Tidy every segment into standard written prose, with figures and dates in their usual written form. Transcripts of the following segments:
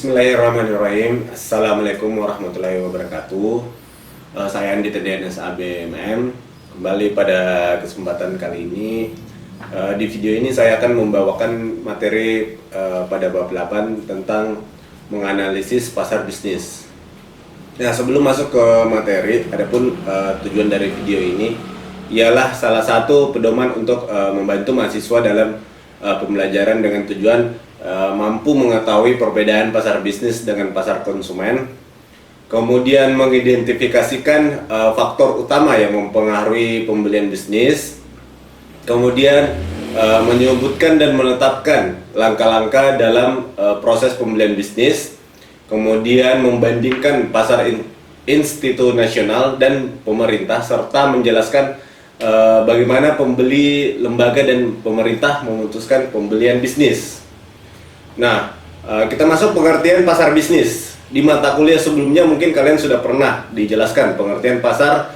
Bismillahirrahmanirrahim. Assalamualaikum warahmatullahi wabarakatuh. Saya Andi TDNS ABMM. Kembali pada kesempatan kali ini. Di video ini saya akan membawakan materi pada bab 8 tentang menganalisis pasar bisnis. Nah, sebelum masuk ke materi, adapun tujuan dari video ini ialah salah satu pedoman untuk membantu mahasiswa dalam pembelajaran dengan tujuan mampu mengetahui perbedaan pasar bisnis dengan pasar konsumen, kemudian mengidentifikasikan faktor utama yang mempengaruhi pembelian bisnis, kemudian menyebutkan dan menetapkan langkah-langkah dalam proses pembelian bisnis, kemudian membandingkan pasar institusional dan pemerintah, serta menjelaskan bagaimana pembeli, lembaga, dan pemerintah memutuskan pembelian bisnis. Nah, kita masuk pengertian pasar bisnis. Di mata kuliah sebelumnya mungkin kalian sudah pernah dijelaskan pengertian pasar.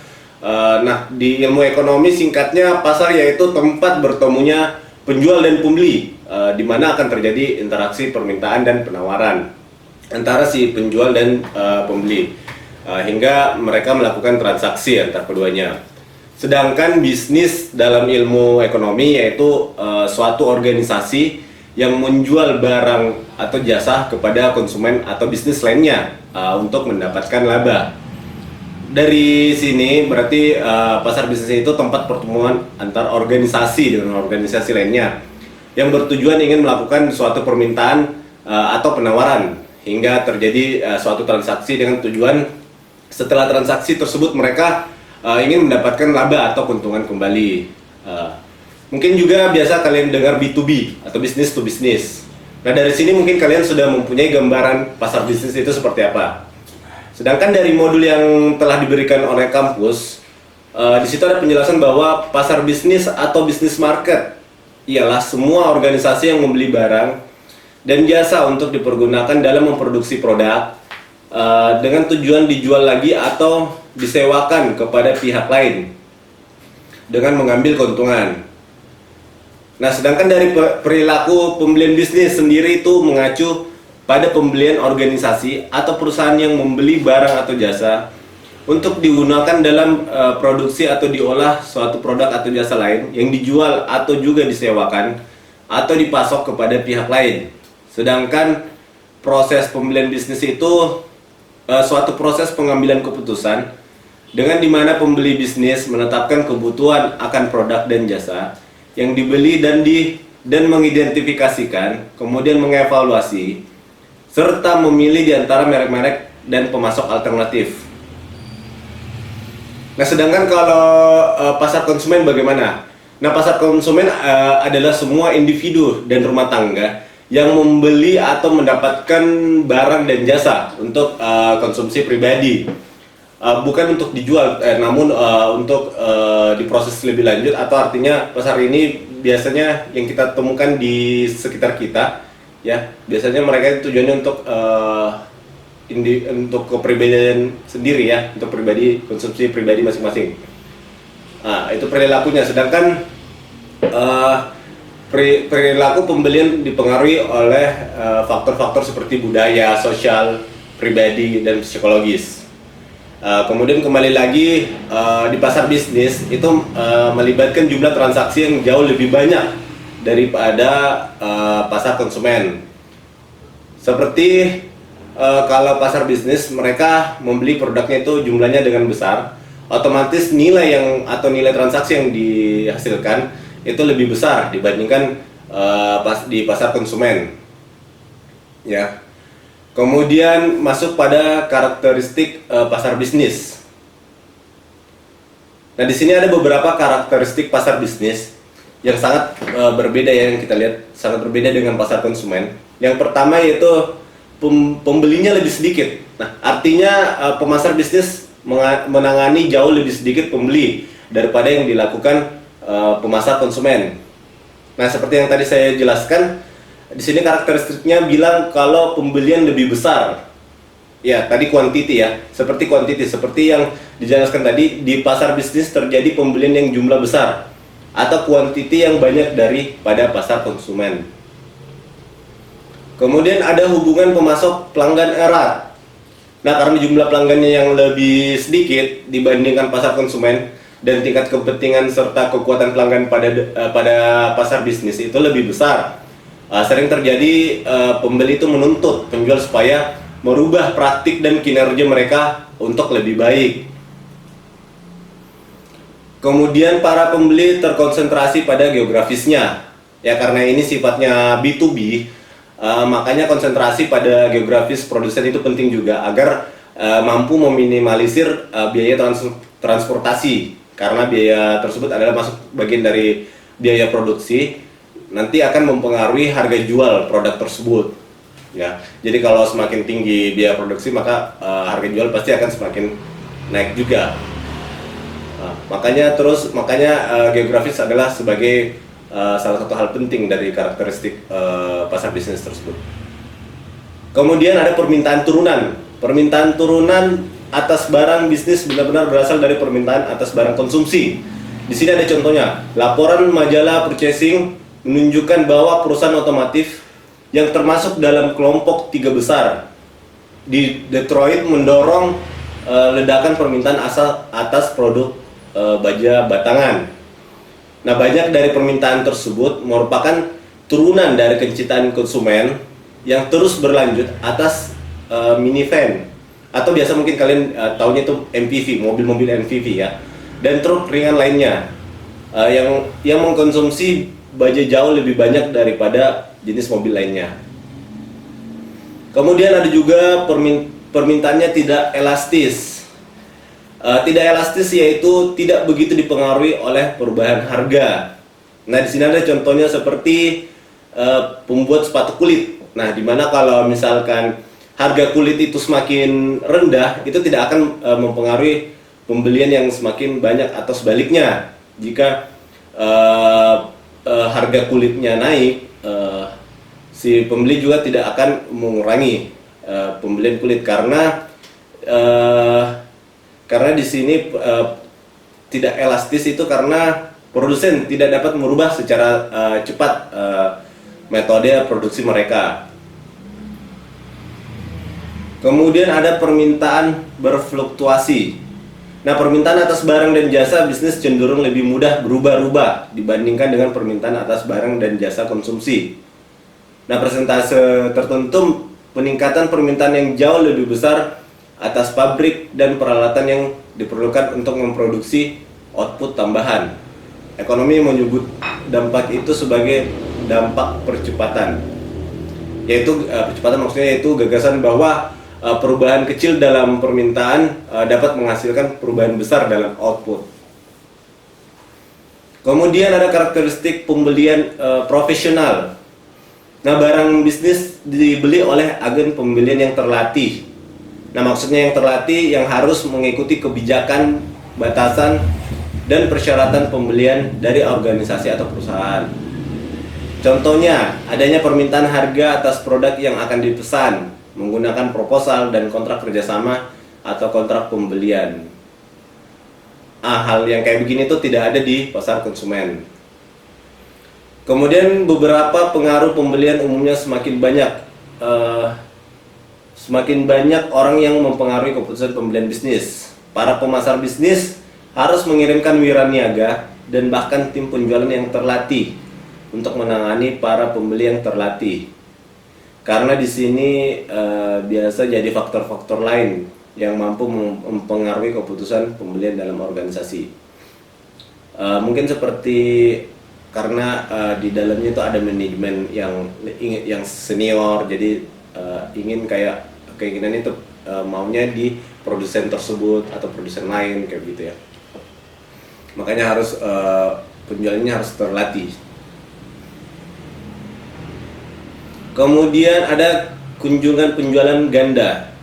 Nah, di ilmu ekonomi singkatnya pasar yaitu tempat bertemunya penjual dan pembeli, di mana akan terjadi interaksi permintaan dan penawaran antara si penjual dan pembeli, hingga mereka melakukan transaksi antar keduanya. Sedangkan bisnis dalam ilmu ekonomi yaitu suatu organisasi yang menjual barang atau jasa kepada konsumen atau bisnis lainnya untuk mendapatkan laba. Dari sini berarti pasar bisnis itu tempat pertemuan antar organisasi dengan organisasi lainnya yang bertujuan ingin melakukan suatu permintaan atau penawaran hingga terjadi suatu transaksi dengan tujuan setelah transaksi tersebut mereka ingin mendapatkan laba atau keuntungan kembali. Mungkin juga biasa kalian dengar B2B atau business to business. Nah, dari sini mungkin kalian sudah mempunyai gambaran pasar bisnis itu seperti apa. Sedangkan dari modul yang telah diberikan oleh kampus, di situ ada penjelasan bahwa pasar bisnis atau business market ialah semua organisasi yang membeli barang dan jasa untuk dipergunakan dalam memproduksi produk dengan tujuan dijual lagi atau disewakan kepada pihak lain dengan mengambil keuntungan. Nah, sedangkan dari perilaku pembelian bisnis sendiri itu mengacu pada pembelian organisasi atau perusahaan yang membeli barang atau jasa untuk digunakan dalam produksi atau diolah suatu produk atau jasa lain yang dijual atau juga disewakan atau dipasok kepada pihak lain. Sedangkan proses pembelian bisnis itu suatu proses pengambilan keputusan dengan dimana pembeli bisnis menetapkan kebutuhan akan produk dan jasa yang dibeli dan mengidentifikasikan, kemudian mengevaluasi, serta memilih di antara merek-merek dan pemasok alternatif. Nah, sedangkan kalau pasar konsumen bagaimana? Nah, pasar konsumen adalah semua individu dan rumah tangga yang membeli atau mendapatkan barang dan jasa untuk konsumsi pribadi. Bukan untuk dijual, namun untuk diproses lebih lanjut, atau artinya pasar ini biasanya yang kita temukan di sekitar kita, ya biasanya mereka tujuannya untuk kepribadian sendiri, ya, untuk pribadi, konsumsi pribadi masing-masing. Nah, itu perilakunya. Sedangkan perilaku pembelian dipengaruhi oleh faktor-faktor seperti budaya, sosial, pribadi, dan psikologis. Kemudian kembali lagi di pasar bisnis itu melibatkan jumlah transaksi yang jauh lebih banyak daripada pasar konsumen. Seperti kalau pasar bisnis mereka membeli produknya itu jumlahnya dengan besar, otomatis nilai nilai transaksi yang dihasilkan itu lebih besar dibandingkan di pasar konsumen. Ya. Kemudian masuk pada karakteristik pasar bisnis. Nah, di sini ada beberapa karakteristik pasar bisnis yang sangat berbeda, ya, yang kita lihat sangat berbeda dengan pasar konsumen. Yang pertama yaitu pembelinya lebih sedikit. Nah, artinya pemasar bisnis menangani jauh lebih sedikit pembeli daripada yang dilakukan pemasar konsumen. Nah, seperti yang tadi saya jelaskan, di sini karakteristiknya bilang kalau pembelian lebih besar. Ya, tadi kuantiti, ya. Seperti kuantiti, seperti yang dijelaskan tadi, di pasar bisnis terjadi pembelian yang jumlah besar atau kuantiti yang banyak daripada pasar konsumen. Kemudian ada hubungan pemasok pelanggan erat. Nah, karena jumlah pelanggannya yang lebih sedikit dibandingkan pasar konsumen dan tingkat kepentingan serta kekuatan pelanggan pada pasar bisnis itu lebih besar. Sering terjadi pembeli itu menuntut penjual supaya merubah praktik dan kinerja mereka untuk lebih baik. Kemudian para pembeli terkonsentrasi pada geografisnya. Ya, karena ini sifatnya B2B, makanya konsentrasi pada geografis produsen itu penting juga agar mampu meminimalisir biaya transportasi, karena biaya tersebut adalah masuk bagian dari biaya produksi, nanti akan mempengaruhi harga jual produk tersebut. Ya, jadi kalau semakin tinggi biaya produksi maka harga jual pasti akan semakin naik juga. Makanya geografis adalah sebagai salah satu hal penting dari karakteristik pasar bisnis tersebut. Kemudian ada permintaan turunan. Permintaan turunan atas barang bisnis benar-benar berasal dari permintaan atas barang konsumsi. Di sini ada contohnya. Laporan majalah purchasing menunjukkan bahwa perusahaan otomotif yang termasuk dalam kelompok 3 besar di Detroit mendorong ledakan permintaan atas produk baja batangan. Nah, banyak dari permintaan tersebut merupakan turunan dari kecintaan konsumen yang terus berlanjut atas minivan, atau biasa mungkin kalian tahunya itu MPV, mobil-mobil MPV ya, dan truk ringan lainnya yang mengkonsumsi baja jauh lebih banyak daripada jenis mobil lainnya. Kemudian ada juga permintaannya tidak elastis. Tidak elastis yaitu tidak begitu dipengaruhi oleh perubahan harga. Nah, di sini ada contohnya seperti pembuat sepatu kulit. Nah, dimana kalau misalkan harga kulit itu semakin rendah, itu tidak akan mempengaruhi pembelian yang semakin banyak, atau sebaliknya. Jika harga kulitnya naik, si pembeli juga tidak akan mengurangi pembelian kulit, karena di sini tidak elastis itu karena produsen tidak dapat merubah secara cepat metode produksi mereka. Kemudian ada permintaan berfluktuasi. Nah, permintaan atas barang dan jasa bisnis cenderung lebih mudah berubah-ubah dibandingkan dengan permintaan atas barang dan jasa konsumsi. Nah, persentase tertentu peningkatan permintaan yang jauh lebih besar atas pabrik dan peralatan yang diperlukan untuk memproduksi output tambahan. Ekonomi menyebut dampak itu sebagai dampak percepatan. Yaitu percepatan maksudnya yaitu gagasan bahwa perubahan kecil dalam permintaan dapat menghasilkan perubahan besar dalam output. Kemudian ada karakteristik pembelian profesional. Nah, barang bisnis dibeli oleh agen pembelian yang terlatih. Nah, maksudnya yang terlatih yang harus mengikuti kebijakan, batasan, dan persyaratan pembelian dari organisasi atau perusahaan. Contohnya, adanya permintaan harga atas produk yang akan dipesan menggunakan proposal dan kontrak kerjasama atau kontrak pembelian. Hal yang kayak begini tuh tidak ada di pasar konsumen. Kemudian beberapa pengaruh pembelian umumnya semakin banyak orang yang mempengaruhi keputusan pembelian bisnis. Para pemasar bisnis harus mengirimkan wiraniaga dan bahkan tim penjualan yang terlatih untuk menangani para pembeli yang terlatih. Karena di sini biasa jadi faktor-faktor lain yang mampu mempengaruhi keputusan pembelian dalam organisasi. Mungkin seperti karena di dalamnya itu ada manajemen yang senior, jadi ingin keinginan itu maunya di produsen tersebut atau produsen lain kayak gitu ya. Makanya harus penjualannya harus terlatih. Kemudian ada kunjungan penjualan ganda.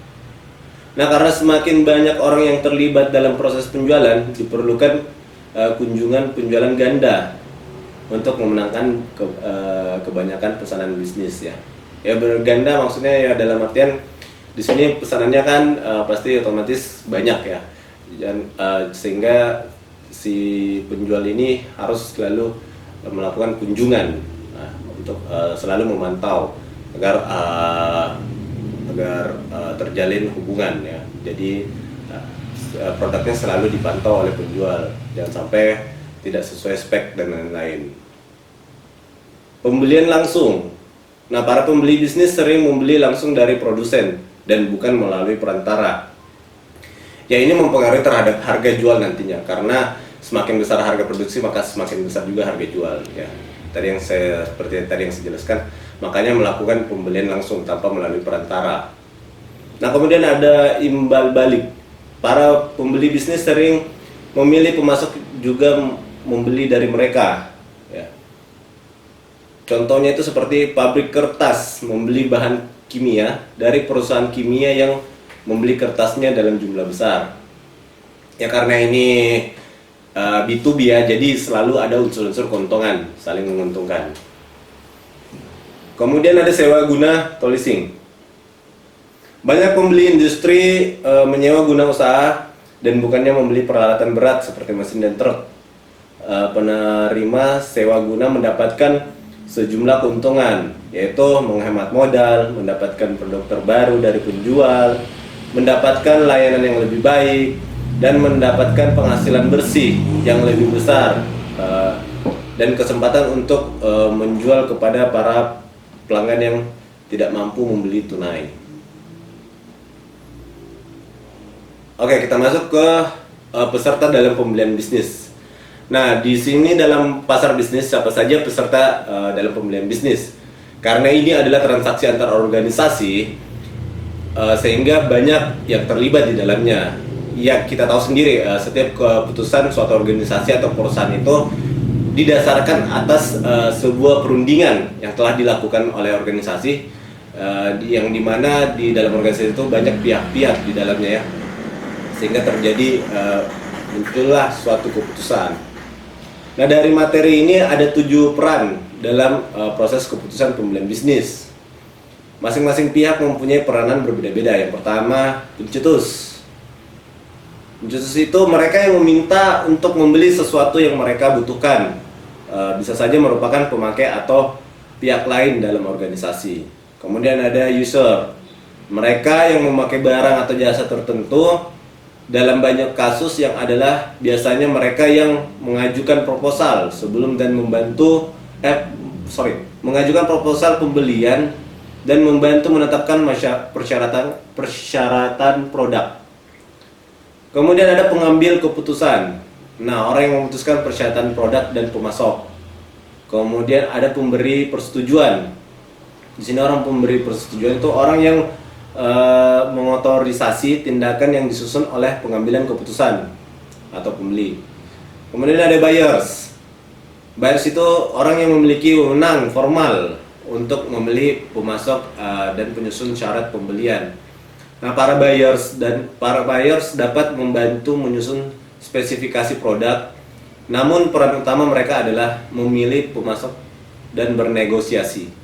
Nah, karena semakin banyak orang yang terlibat dalam proses penjualan, diperlukan kunjungan penjualan ganda untuk memenangkan kebanyakan pesanan bisnis ya. Ya, berganda maksudnya ya dalam artian di sini pesanannya kan pasti otomatis banyak ya. Dan sehingga si penjual ini harus selalu melakukan kunjungan untuk selalu memantau agar terjalin hubungan ya. Jadi produknya selalu dipantau oleh penjual, jangan sampai tidak sesuai spek dan lain-lain. Pembelian langsung. Nah, para pembeli bisnis sering membeli langsung dari produsen dan bukan melalui perantara. Ya, ini mempengaruhi terhadap harga jual nantinya, karena semakin besar harga produksi maka semakin besar juga harga jual ya. Seperti tadi yang saya jelaskan, makanya melakukan pembelian langsung tanpa melalui perantara. Nah, kemudian ada imbal balik. Para pembeli bisnis sering memilih pemasok juga membeli dari mereka ya. Contohnya itu seperti pabrik kertas membeli bahan kimia dari perusahaan kimia yang membeli kertasnya dalam jumlah besar. Ya, karena ini B2B ya, jadi selalu ada unsur-unsur keuntungan, saling menguntungkan. Kemudian ada sewa guna atau leasing. Banyak pembeli industri menyewa guna usaha dan bukannya membeli peralatan berat seperti mesin dan truk. Penerima sewa guna mendapatkan sejumlah keuntungan, yaitu menghemat modal, mendapatkan produk terbaru dari penjual, mendapatkan layanan yang lebih baik, dan mendapatkan penghasilan bersih yang lebih besar, dan kesempatan untuk menjual kepada para pelanggan yang tidak mampu membeli tunai. Oke, kita masuk ke peserta dalam pembelian bisnis. Nah, di sini dalam pasar bisnis siapa saja peserta dalam pembelian bisnis? Karena ini adalah transaksi antar organisasi, sehingga banyak yang terlibat di dalamnya. Ya, kita tahu sendiri, setiap keputusan suatu organisasi atau perusahaan itu didasarkan atas sebuah perundingan yang telah dilakukan oleh organisasi, yang dimana di dalam organisasi itu banyak pihak-pihak di dalamnya ya, sehingga terjadi muncullah suatu keputusan. Nah, dari materi ini ada 7 peran dalam proses keputusan pembelian bisnis. Masing-masing pihak mempunyai peranan berbeda-beda. Yang pertama, pencetus. Pencetus itu mereka yang meminta untuk membeli sesuatu yang mereka butuhkan. Bisa saja merupakan pemakai atau pihak lain dalam organisasi. Kemudian ada user. Mereka yang memakai barang atau jasa tertentu. Dalam banyak kasus yang adalah biasanya mereka yang mengajukan proposal sebelum dan mengajukan proposal pembelian dan membantu menetapkan persyaratan produk. Kemudian ada pengambil keputusan. Nah, orang yang memutuskan persyaratan produk dan pemasok. Kemudian ada pemberi persetujuan. Di sini orang pemberi persetujuan itu orang yang mengotorisasi tindakan yang disusun oleh pengambilan keputusan atau pembeli. Kemudian ada buyers. Buyers itu orang yang memiliki wewenang formal untuk membeli, pemasok, dan penyusun syarat pembelian. Nah, para buyers dapat membantu menyusun spesifikasi produk. Namun peran utama mereka adalah memilih pemasok dan bernegosiasi.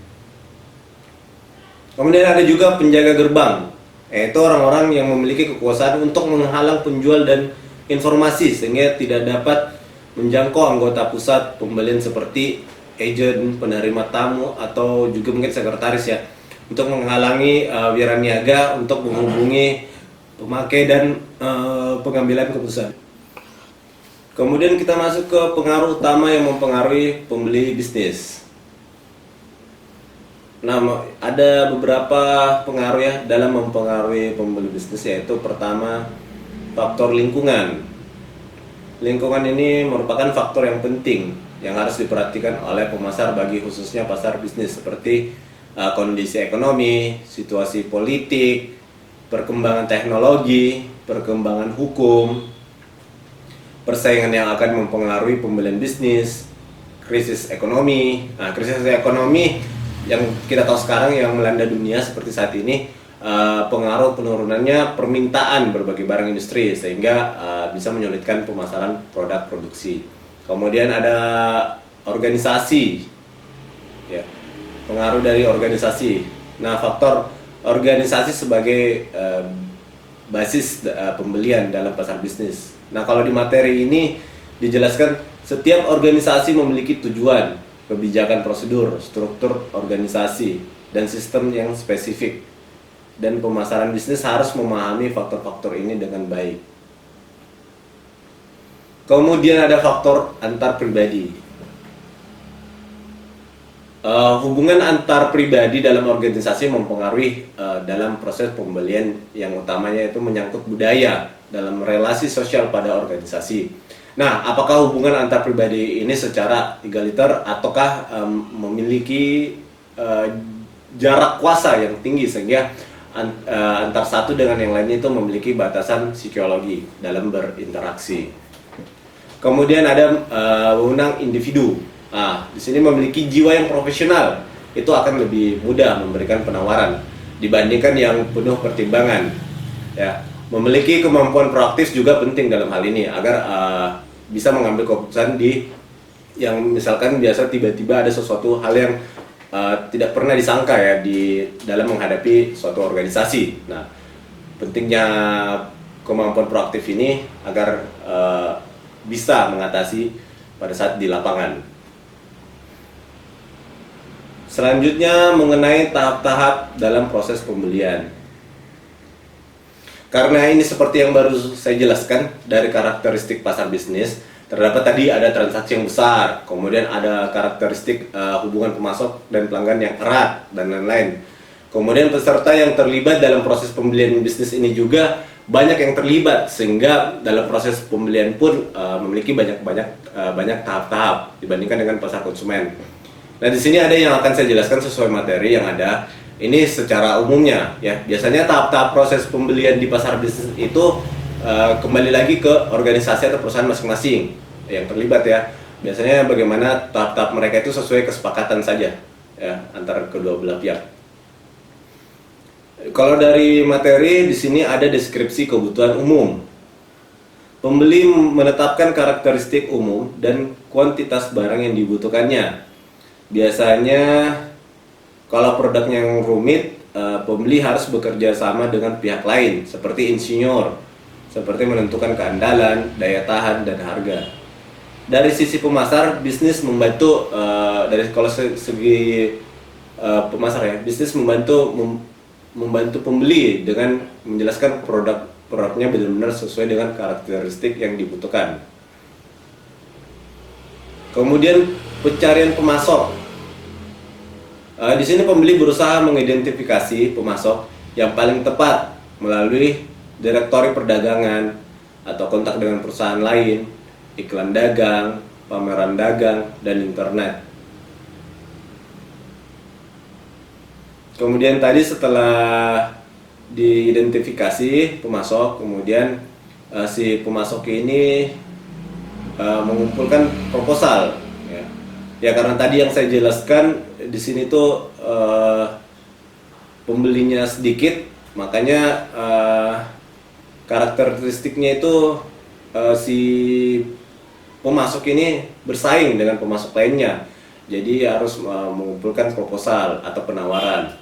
Kemudian ada juga penjaga gerbang, yaitu orang-orang yang memiliki kekuasaan untuk menghalang penjual dan informasi sehingga tidak dapat menjangkau anggota pusat pembelian seperti agen, penerima tamu, atau juga mungkin sekretaris ya, untuk menghalangi wiraniaga untuk menghubungi pemakai dan pengambilan keputusan. Kemudian kita masuk ke pengaruh utama yang mempengaruhi pembeli bisnis. Nah, ada beberapa pengaruh ya dalam mempengaruhi pembeli bisnis, yaitu pertama, faktor lingkungan. Lingkungan ini merupakan faktor yang penting yang harus diperhatikan oleh pemasar bagi khususnya pasar bisnis, seperti kondisi ekonomi, situasi politik, perkembangan teknologi, perkembangan hukum, persaingan yang akan mempengaruhi pembelian bisnis, krisis ekonomi. Nah, krisis ekonomi yang kita tahu sekarang yang melanda dunia seperti saat ini, pengaruh penurunannya permintaan berbagai barang industri sehingga bisa menyulitkan pemasaran produk produksi. Kemudian ada organisasi, ya, pengaruh dari organisasi. Nah, faktor organisasi sebagai basis pembelian dalam pasar bisnis. Nah, kalau di materi ini dijelaskan setiap organisasi memiliki tujuan, kebijakan, prosedur, struktur organisasi, dan sistem yang spesifik. Dan pemasaran bisnis harus memahami faktor-faktor ini dengan baik. Kemudian ada faktor antar pribadi. Hubungan antar pribadi dalam organisasi mempengaruhi dalam proses pembelian, yang utamanya itu menyangkut budaya dalam relasi sosial pada organisasi. Nah, apakah hubungan antar pribadi ini secara egaliter ataukah memiliki jarak kuasa yang tinggi sehingga antar satu dengan yang lainnya itu memiliki batasan psikologi dalam berinteraksi. Kemudian ada wewenang individu. Di sini memiliki jiwa yang profesional, itu akan lebih mudah memberikan penawaran dibandingkan yang penuh pertimbangan. Ya, memiliki kemampuan proaktif juga penting dalam hal ini agar bisa mengambil keputusan di yang misalkan biasa tiba-tiba ada sesuatu hal yang tidak pernah disangka ya di dalam menghadapi suatu organisasi. Nah, pentingnya kemampuan proaktif ini agar bisa mengatasi pada saat di lapangan. Selanjutnya mengenai tahap-tahap dalam proses pembelian. Karena ini seperti yang baru saya jelaskan dari karakteristik pasar bisnis, terdapat tadi ada transaksi yang besar, kemudian ada karakteristik hubungan pemasok dan pelanggan yang erat dan lain-lain. Kemudian peserta yang terlibat dalam proses pembelian bisnis ini juga banyak yang terlibat, sehingga dalam proses pembelian pun memiliki banyak tahap-tahap dibandingkan dengan pasar konsumen. Nah, di sini ada yang akan saya jelaskan sesuai materi yang ada. Ini secara umumnya ya. Biasanya tahap-tahap proses pembelian di pasar bisnis itu kembali lagi ke organisasi atau perusahaan masing-masing yang terlibat ya. Biasanya bagaimana tahap-tahap mereka itu sesuai kesepakatan saja ya antara kedua belah pihak. Kalau dari materi di sini ada deskripsi kebutuhan umum. Pembeli menetapkan karakteristik umum dan kuantitas barang yang dibutuhkannya. Biasanya kalau produknya yang rumit, pembeli harus bekerja sama dengan pihak lain seperti insinyur, seperti menentukan keandalan, daya tahan, dan harga. Dari sisi pemasar, bisnis membantu dari kalau segi pemasar ya, bisnis membantu pembeli dengan menjelaskan produknya benar-benar sesuai dengan karakteristik yang dibutuhkan. Kemudian pencarian pemasok. Di sini pembeli berusaha mengidentifikasi pemasok yang paling tepat melalui direktori perdagangan atau kontak dengan perusahaan lain, iklan dagang, pameran dagang, dan internet. Kemudian tadi setelah diidentifikasi pemasok, kemudian si pemasok ini mengumpulkan proposal. Ya karena tadi yang saya jelaskan di sini tuh pembelinya sedikit, makanya karakteristiknya itu si pemasok ini bersaing dengan pemasok lainnya. Jadi harus mengumpulkan proposal atau penawaran.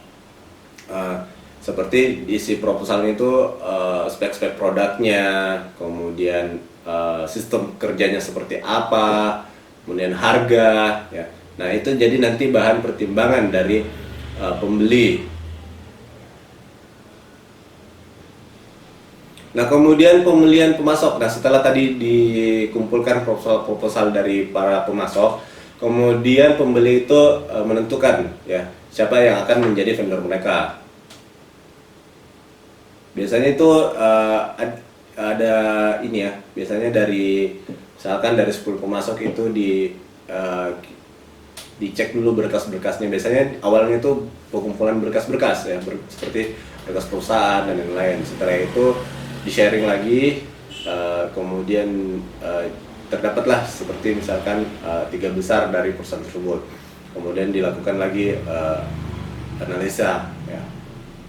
Seperti isi proposalnya itu spek-spek produknya, kemudian sistem kerjanya seperti apa, kemudian harga ya. Nah, itu jadi nanti bahan pertimbangan dari pembeli. Nah, kemudian pemilihan pemasok. Nah, setelah tadi dikumpulkan proposal dari para pemasok, kemudian pembeli itu menentukan ya siapa yang akan menjadi vendor mereka. Biasanya itu ada ini ya, biasanya misalkan dari 10 pemasok itu dicek dulu berkas-berkasnya. Biasanya awalnya itu pengumpulan berkas-berkas ya, seperti berkas perusahaan dan lain-lain. Setelah itu di-sharing lagi, kemudian terdapatlah seperti misalkan 3 besar dari perusahaan tersebut. Kemudian dilakukan lagi analisa ya,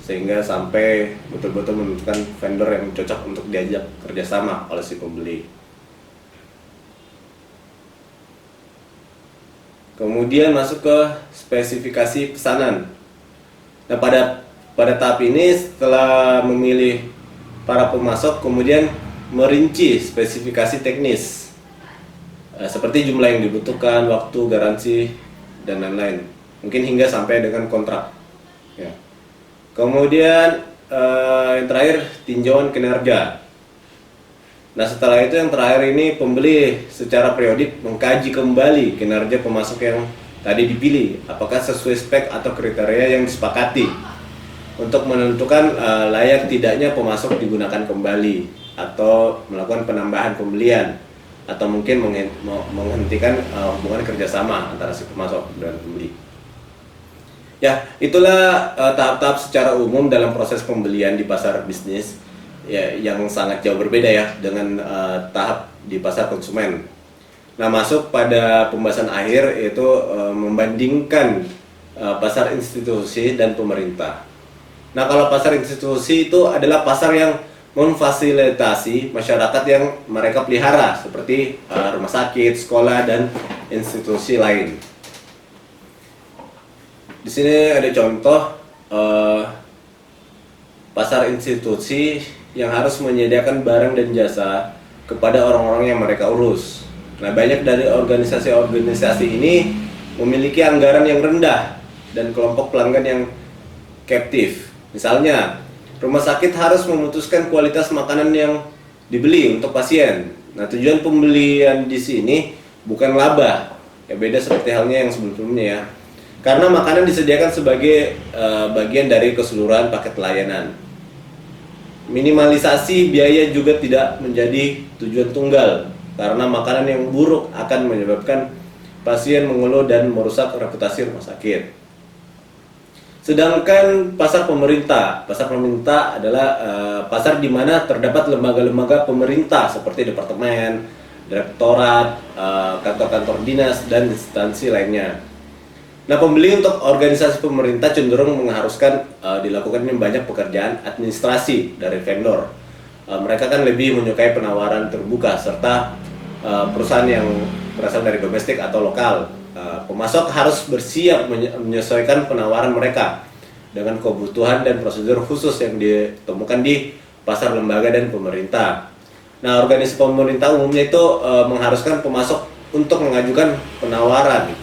sehingga sampai betul-betul menentukan vendor yang cocok untuk diajak kerjasama oleh si pembeli. Kemudian masuk ke spesifikasi pesanan. Nah, pada tahap ini setelah memilih para pemasok, kemudian merinci spesifikasi teknis seperti jumlah yang dibutuhkan, waktu, garansi, dan lain-lain. Mungkin hingga sampai dengan kontrak. Ya. Kemudian yang terakhir tinjauan kinerja. Nah, setelah itu yang terakhir ini pembeli secara periodik mengkaji kembali kinerja pemasok yang tadi dipilih, apakah sesuai spek atau kriteria yang disepakati untuk menentukan layak tidaknya pemasok digunakan kembali atau melakukan penambahan pembelian atau mungkin menghentikan hubungan kerjasama antara si pemasok dan pembeli. Ya, itulah tahap-tahap secara umum dalam proses pembelian di pasar bisnis. Ya, yang sangat jauh berbeda ya dengan tahap di pasar konsumen. Nah, masuk pada pembahasan akhir yaitu membandingkan pasar institusi dan pemerintah. Nah, kalau pasar institusi itu adalah pasar yang memfasilitasi masyarakat yang mereka pelihara seperti rumah sakit, sekolah, dan institusi lain. Di sini ada contoh pasar institusi yang harus menyediakan barang dan jasa kepada orang-orang yang mereka urus. Nah, banyak dari organisasi-organisasi ini memiliki anggaran yang rendah dan kelompok pelanggan yang captive. Misalnya, rumah sakit harus memutuskan kualitas makanan yang dibeli untuk pasien. Nah, tujuan pembelian di sini bukan laba. Ya, beda seperti halnya yang sebelumnya ya. Karena makanan disediakan sebagai bagian dari keseluruhan paket layanan. Minimalisasi biaya juga tidak menjadi tujuan tunggal, karena makanan yang buruk akan menyebabkan pasien mengeluh dan merusak reputasi rumah sakit. Sedangkan pasar pemerintah adalah pasar di mana terdapat lembaga-lembaga pemerintah seperti departemen, direktorat, kantor-kantor dinas, dan instansi lainnya. Nah, pembeli untuk organisasi pemerintah cenderung mengharuskan dilakukannya banyak pekerjaan administrasi dari vendor. Mereka kan lebih menyukai penawaran terbuka serta perusahaan yang berasal dari domestik atau lokal. Pemasok harus bersiap menyesuaikan penawaran mereka dengan kebutuhan dan prosedur khusus yang ditemukan di pasar lembaga dan pemerintah. Nah, organisasi pemerintah umumnya itu mengharuskan pemasok untuk mengajukan penawaran.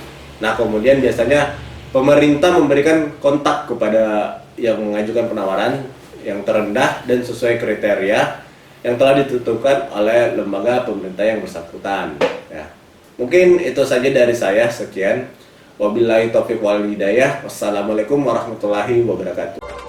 Nah, kemudian biasanya pemerintah memberikan kontak kepada yang mengajukan penawaran yang terendah dan sesuai kriteria yang telah ditentukan oleh lembaga pemerintah yang bersangkutan. Ya. Mungkin itu saja dari saya. Sekian. Wabillahi taufiq wal hidayah. Wassalamualaikum warahmatullahi wabarakatuh.